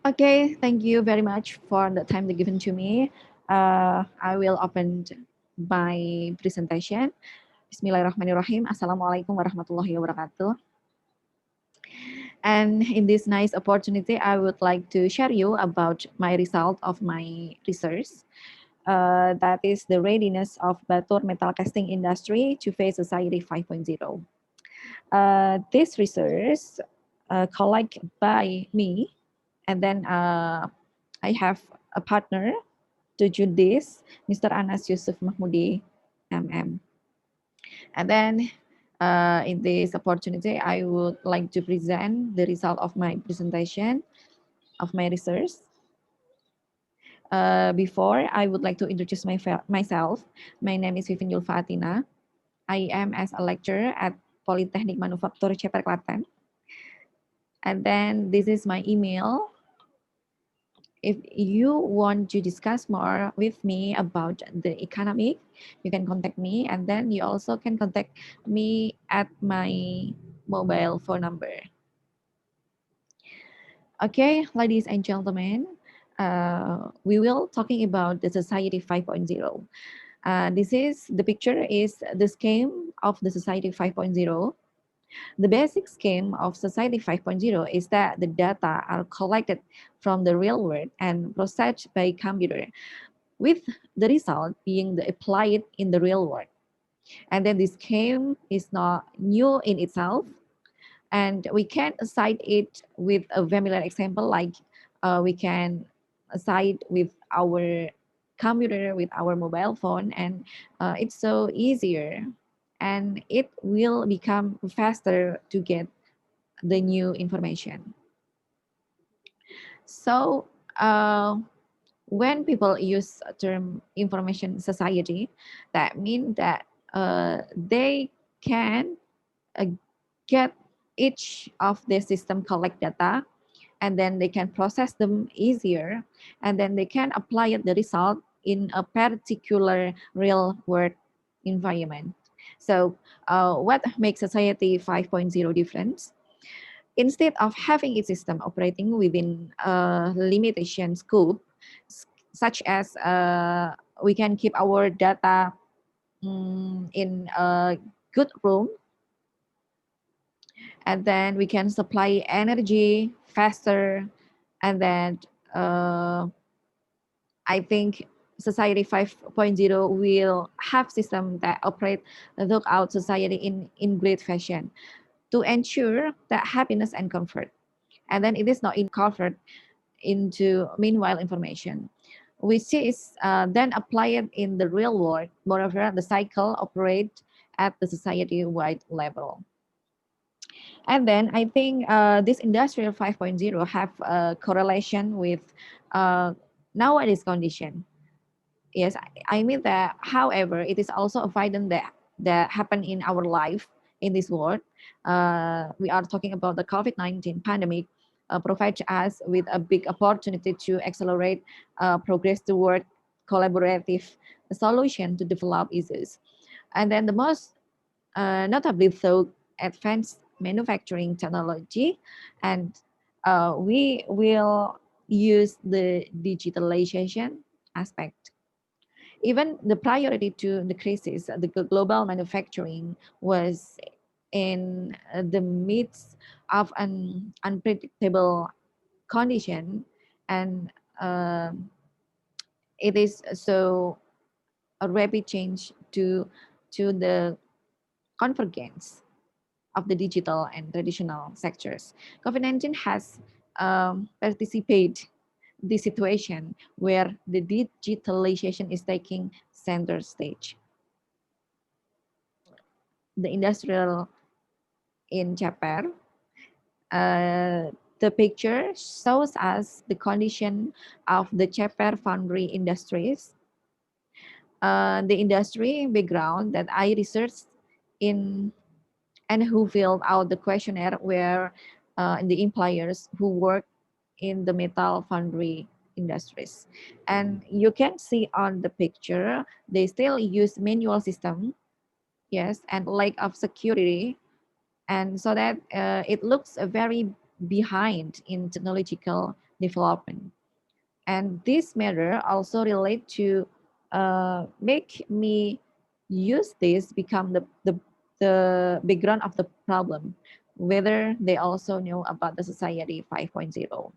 Okay, thank you very much for the time that given to me. I will open my presentation. Bismillahirrahmanirrahim. Assalamualaikum warahmatullahi wabarakatuh. And in this nice opportunity, I would like to share you about my result of my research. That is the readiness of Batur metal casting industry to face society 5.0. This research collected by me, and then I have a partner to do this, Mr. Anas Yusuf Mahmudi, MM. And then in this opportunity, I would like to present the result of my presentation of my research. Before, I would like to introduce myself. My name is Vivin Atina. I am as a lecturer at Politeknik Manufaktur Ceper, Klaten. And then this is my email. If you want to discuss more with me about the economic, you can contact me, and then you also can contact me at my mobile phone number. Okay, ladies and gentlemen, we will talking about the society 5.0. This is the picture is the scheme of the society 5.0. The basic scheme of Society 5.0 is that the data are collected from the real world and processed by computer, with the result being applied in the real world. And then this scheme is not new in itself, and we can cite it with a familiar example, like we can cite with our computer, with our mobile phone, and it's so easier, and it will become faster to get the new information. So when people use term information society, that means that they can get each of the system collect data, and then they can process them easier, and then they can apply the result in a particular real world environment. So what makes society 5.0 different? Instead of having a system operating within a limitation scope, such as we can keep our data in a good room, and then we can supply energy faster, and then I think society 5.0 will have system that operate throughout society in great fashion to ensure that happiness and comfort. And then it is not in comfort into meanwhile information, which is then applied in the real world. Moreover, the cycle operates at the society-wide level. And then I think this industrial 5.0 have a correlation with nowadays condition. Yes, I mean that. However, it is also a violence that happen in our life in this world. We are talking about the COVID-19 pandemic. Provides us with a big opportunity to accelerate progress toward collaborative solution to develop issues. And then the most notably through advanced manufacturing technology, and we will use the digitalization aspect. Even the priority to the crisis, the global manufacturing was in the midst of an unpredictable condition, and it is so a rapid change to the convergence of the digital and traditional sectors. COVID-19 has participated the situation where the digitalization is taking center stage. The industrial in Ceper, the picture shows us the condition of the Ceper foundry industries. The industry background that I researched in and who filled out the questionnaire were the employers who work in the metal foundry industries. And you can see on the picture, they still use manual system, yes, and lack of security. And so that it looks very behind in technological development. And this matter also relate to make me use this become the background of the problem, whether they also know about the society 5.0.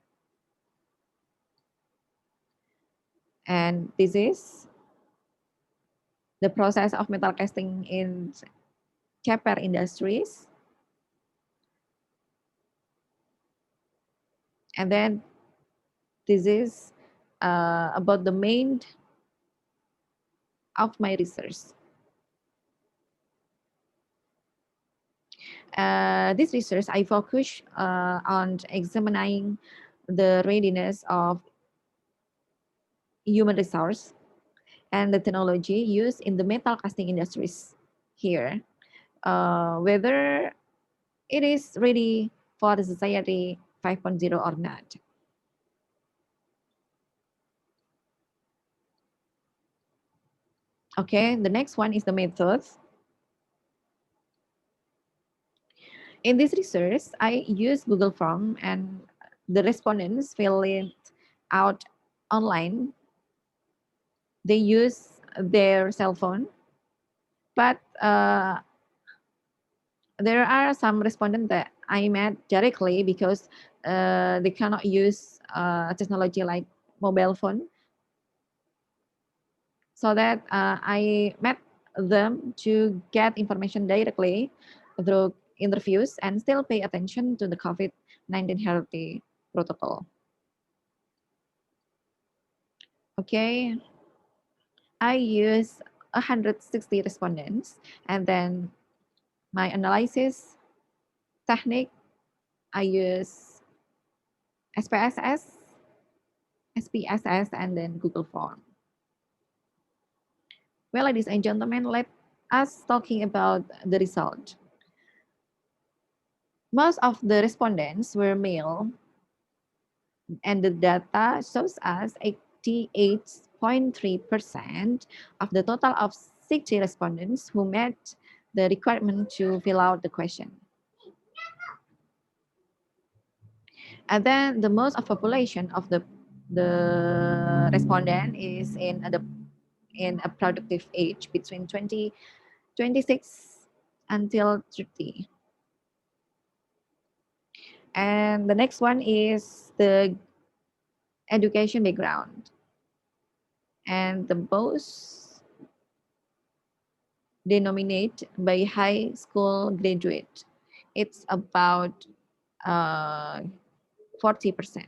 And this is the process of metal casting in Ceper industries. And then this is about the main of my research. This research, I focus on examining the readiness of human resource and the technology used in the metal casting industries here, whether it is ready for the society 5.0 or not. Okay, the next one is the methods. In this research, I use Google Form and the respondents fill it out online. They use their cell phone, but there are some respondents that I met directly because they cannot use technology like mobile phone. So that I met them to get information directly through interviews and still pay attention to the COVID-19 health protocol. Okay, I use 160 respondents, and then my analysis technique, I use SPSS, SPSS, and then Google Form. Well, ladies and gentlemen, let us talking about the result. Most of the respondents were male, and the data shows us 88.3% of the total of 60 respondents who met the requirement to fill out the question. And then the most of population of the respondent is in a productive age between 26 until 30. And the next one is the education background. And the most denominate by high school graduate. It's about 40%.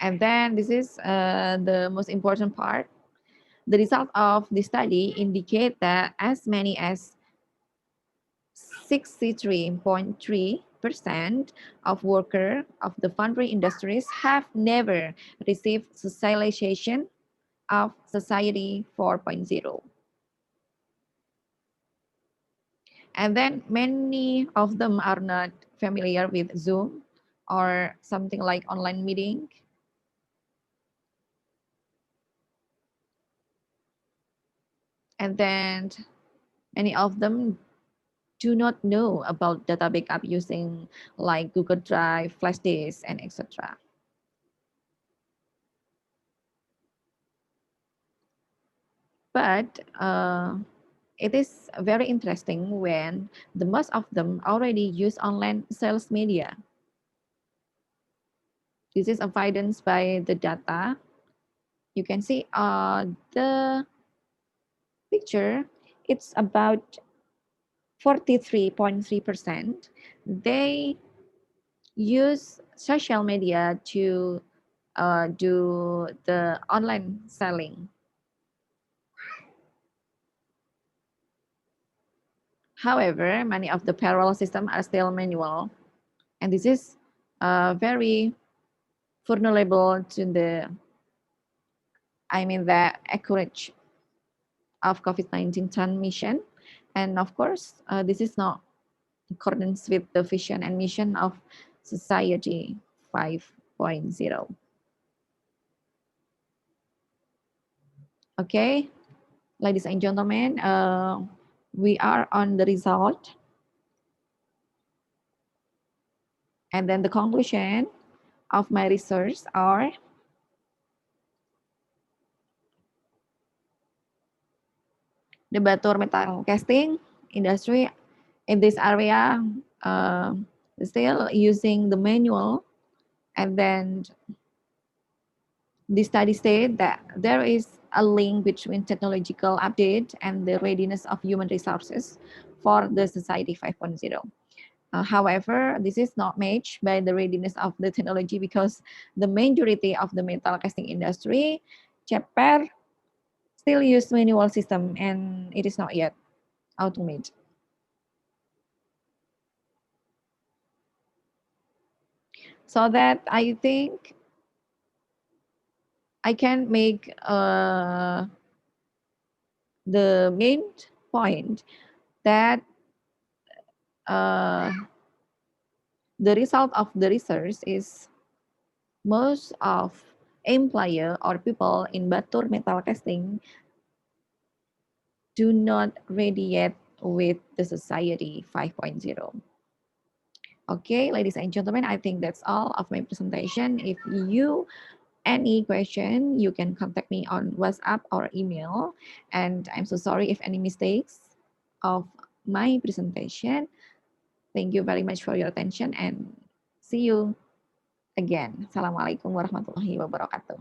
And then this is the most important part. The result of the study indicate that as many as 63.3% of workers of the foundry industries have never received socialization of Society 4.0. And then many of them are not familiar with Zoom or something like online meeting. And then many of them do not know about data backup using like Google Drive, flash disk, and etc. But it is very interesting when the most of them already use online sales media. This is evidenced by the data. You can see the picture, it's about 43.3%. They use social media to do the online selling. However, many of the payroll systems are still manual, and this is very vulnerable to the accuracy of COVID-19 transmission. And of course, this is not in accordance with the vision and mission of Society 5.0. Okay, ladies and gentlemen, we are on the result. And then the conclusion of my research are the Batur metal casting industry in this area still using the manual, and then the study said that there is a link between technological update and the readiness of human resources for the society 5.0. However, this is not matched by the readiness of the technology because the majority of the metal casting industry, Ceper, still use manual system and it is not yet automated. So that I think I can make the main point that uh, the result of the research is most of employer or people in Batur metal casting do not ready yet with the society 5.0. Okay, ladies and gentlemen, I think that's all of my presentation. If you any question, you can contact me on WhatsApp or email. And I'm so sorry if any mistakes of my presentation. Thank you very much for your attention and see you again. Assalamualaikum warahmatullahi wabarakatuh.